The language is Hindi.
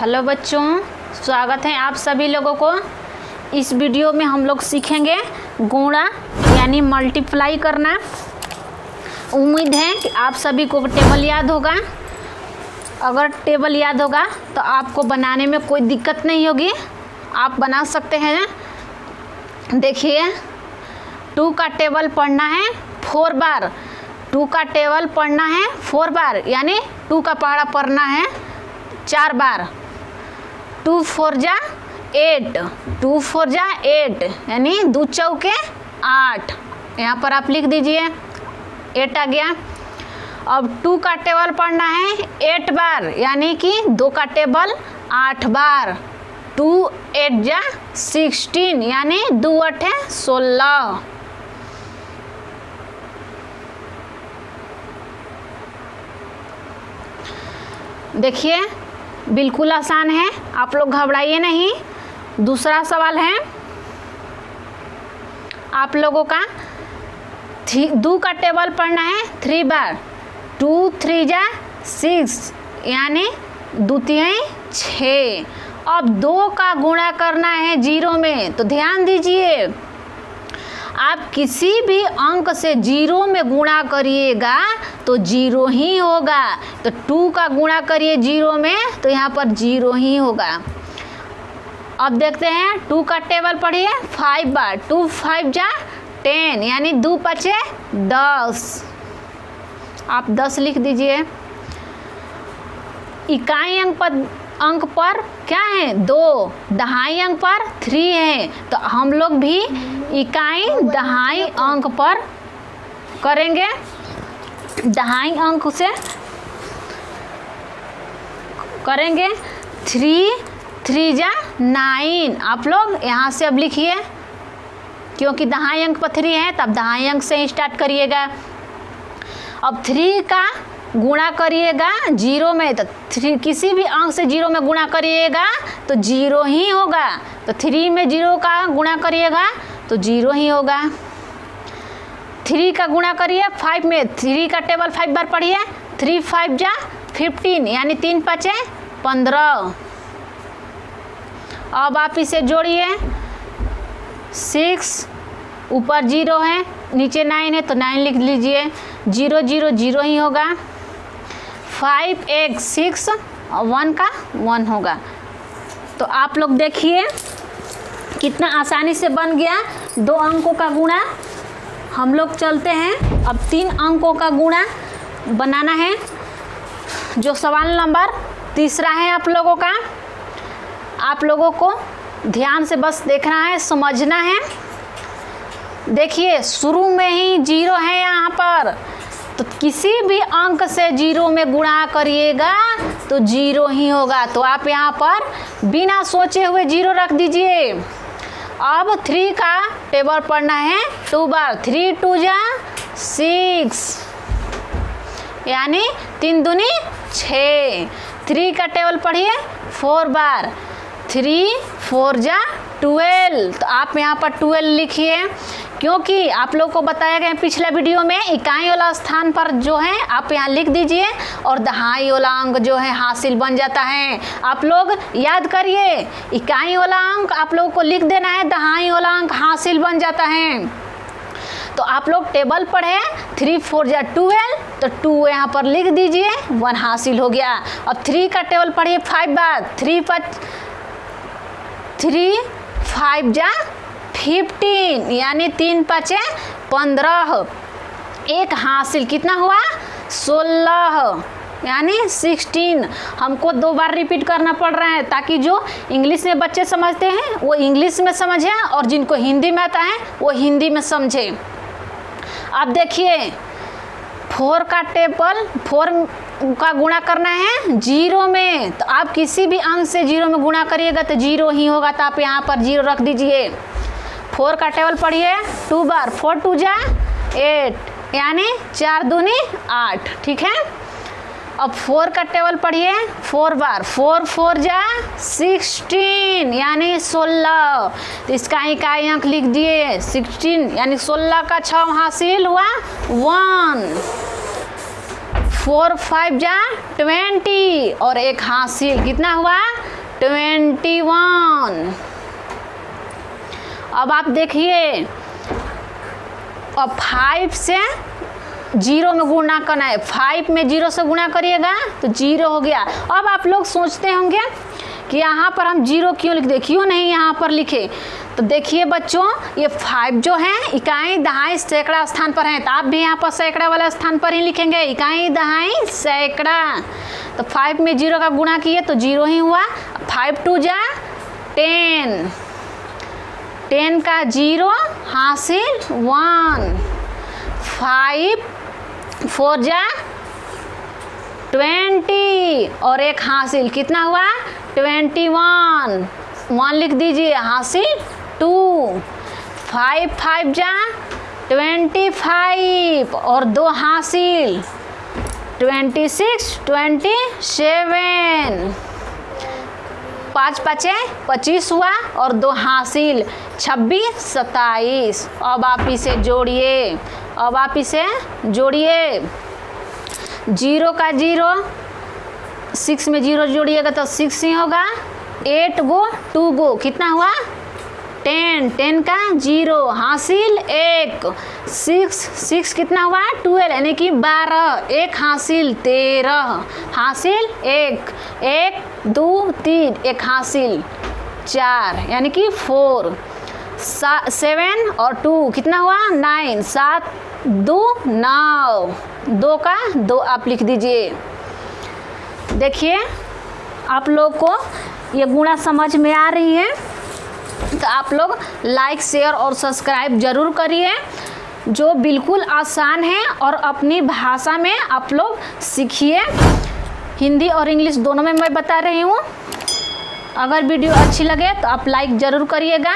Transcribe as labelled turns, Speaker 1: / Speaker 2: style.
Speaker 1: हेलो बच्चों, स्वागत है आप सभी लोगों को। इस वीडियो में हम लोग सीखेंगे गुणा यानी मल्टीप्लाई करना। उम्मीद है कि आप सभी को टेबल याद होगा। अगर टेबल याद होगा तो आपको बनाने में कोई दिक्कत नहीं होगी, आप बना सकते हैं। देखिए, 2 का टेबल पढ़ना है 4 बार। 2 का टेबल पढ़ना है 4 बार, यानी 2 का पहाड़ा पढ़ना है 4 बार। 2 4 जा 8, 2 4 जा 8, यानी 2 चौके 8। यहाँ पर आप लिख दीजिए 8 आ गया। अब 2 का टेबल पढ़ना है 8 बार, यानी कि 2 का टेबल 8 बार। 2 8 जा 16, यानी 2 8 16। देखिए, बिल्कुल आसान है, आप लोग घबराइए नहीं। दूसरा सवाल है आप लोगों का। 2 का टेबल पढ़ना है 3 बार। 2 3 जा 6, यानी 2 3 6। अब 2 का गुणा करना है 0 में, तो ध्यान दीजिए, आप किसी भी अंक से 0 में गुणा करिएगा तो 0 ही होगा। तो 2 का गुणा करिए 0 में, तो यहाँ पर 0 ही होगा। अब देखते हैं 2 का टेबल पढ़िए 5 बार। 2 5 जा 10, यानी 2 5 10। आप 10 लिख दीजिए। इकाई अंक पर क्या है 2, दहाई अंक पर 3 है, तो हम लोग भी इकाई दहाई अंक पर करेंगे। दहाई अंक से करेंगे 3 3 जा 9। आप लोग यहाँ से अब लिखिए, क्योंकि दहाई अंक पर 3 है, तब दहाई अंक से ही स्टार्ट करिएगा। अब 3 का गुणा करिएगा 0 में, तो 3 किसी भी अंक से 0 में गुणा करिएगा तो 0 ही होगा। तो 3 में 0 का गुणा करिएगा तो 0 ही होगा। 3 का गुणा करिए 5 में। 3 का टेबल 5 बार पढ़िए। 3 5 जा 15, यानी 3 5 15। अब आप इसे जोड़िए। 6 ऊपर 0 है, नीचे 9 है, तो 9 लिख लीजिए। 0 0 0 ही होगा। 5 1 6 और 1 का 1 होगा। तो आप लोग देखिए कितना आसानी से बन गया 2 अंकों का गुणा। हम लोग चलते हैं अब 3 अंकों का गुणा बनाना है, जो सवाल नंबर 3 है आप लोगों का। आप लोगों को ध्यान से बस देखना है, समझना है। देखिए, शुरू में ही 0 है यहाँ पर, तो किसी भी अंक से 0 में गुणा करिएगा तो 0 ही होगा। तो आप यहाँ पर बिना सोचे हुए 0 रख दीजिए। अब 3 का टेबल पढ़ना है 2 बार। 3 2 जा 6, यानी 3 दूनी 6। 3 का टेबल पढ़िए 4 बार। 3 4 जा 12, तो आप यहाँ पर 12 लिखिए, क्योंकि आप लोग को बताया गया पिछला वीडियो में इकाई वाला स्थान पर जो है आप यहाँ लिख दीजिए और दहाई वाला अंक जो है हासिल बन जाता है। आप लोग याद करिए, इकाई वाला अंक आप लोगों को लिख देना है, दहाई वाला अंक हासिल बन जाता है। तो आप लोग टेबल पढ़े 3 4 जा 12, तो 2 यहाँ पर लिख दीजिए, 1 हासिल हो गया। अब 3 का टेबल पढ़िए 5 बार। 3 5 जा 15, यानी 3 5 15। 1 हासिल कितना हुआ 16, यानी 16। हमको 2 बार रिपीट करना पड़ रहा है, ताकि जो इंग्लिश में बच्चे समझते हैं वो इंग्लिश में समझें, और जिनको हिंदी में आता है वो हिंदी में समझें। अब देखिए, 4 का टेबल 4 का गुणा करना है 0 में, तो आप किसी भी अंक से 0 में गुणा करिएगा तो 0 ही होगा। तो आप यहाँ पर 0 रख दीजिए। 4 का टेबल पढ़िए 2 बार। 4 2 जा 8, यानी 4 दूनी 8। ठीक है। अब 4 का टेबल पढ़िए 4 बार। 4 4 जा 16, यानी 16। तो इसका इकाई अंक लिख दिए 16, यानी 16 का 6 हासिल हुआ 1। 4 5 जा 20 और 1 हासिल कितना हुआ 21। अब आप देखिए, अब 5 से 0 में गुणा करना है। 5 में 0 से गुणा करिएगा तो 0 हो गया। अब आप लोग सोचते होंगे कि यहाँ पर हम 0 क्यों लिख दे, क्यों नहीं यहाँ पर लिखे। तो देखिए बच्चों, ये 5 जो है इकाई दहाई सैकड़ा स्थान पर है, तो आप भी यहाँ पर सैकड़ा वाला स्थान पर ही लिखेंगे, इकाई दहाई सैकड़ा। तो 5 में 0 का गुणा किए तो 0 ही हुआ। 5 2 जा 10, 10 का 0 हासिल 1, 5 4 जा 20 और 1 हासिल, कितना हुआ 21। 1 लिख दीजिए, हासिल 2, 5 5 जा 25 और 2 हासिल 26 27, 5 5 25 हुआ और 2 हासिल 26 27। अब आप इसे जोड़िए, अब आप इसे जोड़िए। 0 का 0, 6 में 0 जोड़िएगा तो 6 ही होगा। 8 गो 2 गो, कितना हुआ 10, 10 का 0 हासिल 1, 6 कितना हुआ 12 यानी कि 12, 1 हासिल 13, हासिल 1, 1 2 3, 1 हासिल 4 यानी कि 4, 7 और 2 कितना हुआ 9, 7 2 9, 2 का 2 आप लिख दीजिए। देखिए आप लोग को ये गुणा समझ में आ रही है तो आप लोग लाइक शेयर और सब्सक्राइब ज़रूर करिए, जो बिल्कुल आसान है और अपनी भाषा में आप लोग सीखिए। हिंदी और इंग्लिश दोनों में मैं बता रही हूँ। अगर वीडियो अच्छी लगे तो आप लाइक ज़रूर करिएगा।